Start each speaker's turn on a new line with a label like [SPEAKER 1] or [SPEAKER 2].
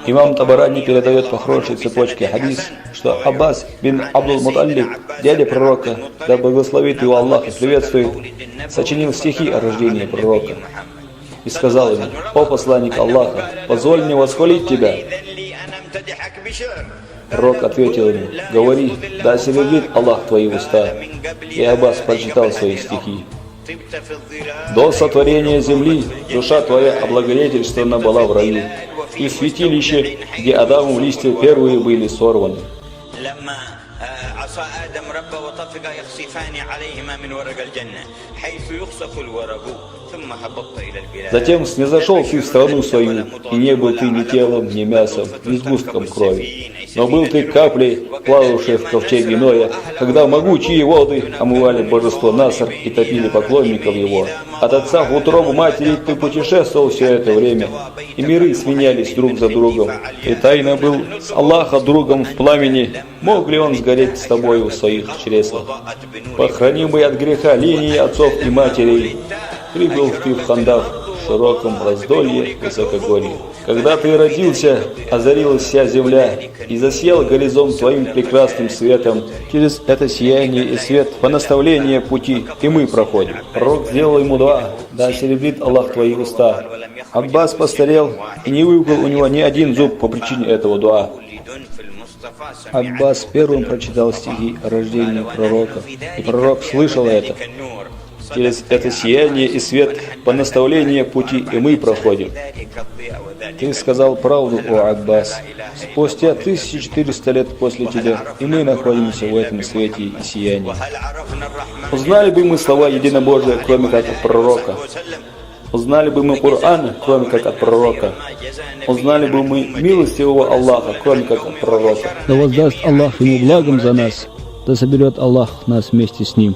[SPEAKER 1] Имам Табарани передает по хорошей цепочке хадис, что Аббас бин Абдул-Муталиб, дядя пророка, да благословит его Аллах и приветствует, сочинил стихи о рождении пророка. И сказал ему: «О посланник Аллаха, позволь мне восхвалить тебя». Пророк ответил ему: «Говори, да освободит Аллах твои уста». И Аббас прочитал свои стихи. «До сотворения земли душа твоя облагодетельствована была в раю, и в святилище, где Адаму листья первые были сорваны». Затем снизошел ты в страну свою, и не был ты ни телом, ни мясом, ни сгустком крови, но был ты каплей, плававшей в ковчеге Ноя, когда могучие воды омывали божество Наср и топили поклонников его. От отца в утробу матери ты путешествовал все это время, и миры сменялись друг за другом, и тайно был с Аллаха другом в пламени, мог ли он сгореть с тобою в своих чреслах? Похранимый от греха линии отцов и матерей, прибыл ты в Хандав в широком раздолье высокогорья. Когда ты родился, озарилась вся земля, и засиял горизонт твоим прекрасным светом. Через это сияние и свет по наставлению пути и мы проходим. Пророк сделал ему дуа: да осеребрит Аллах твои уста. Аббас постарел, и не выпал у него ни один зуб по причине этого дуа. Аббас первым прочитал стихи о рождении пророка, и пророк слышал это. Через это сияние и свет по наставлению пути и мы проходим. Ты сказал правду, о Аббас. Спустя 1400 лет после тебя и мы находимся в этом свете и сиянии. Узнали бы мы слова единобожия, кроме как от пророка. Узнали бы мы Коран, кроме как от пророка. Узнали бы мы милостивого Аллаха, кроме как от пророка.
[SPEAKER 2] Да воздаст Аллах ему благом за нас, да соберет Аллах нас вместе с ним.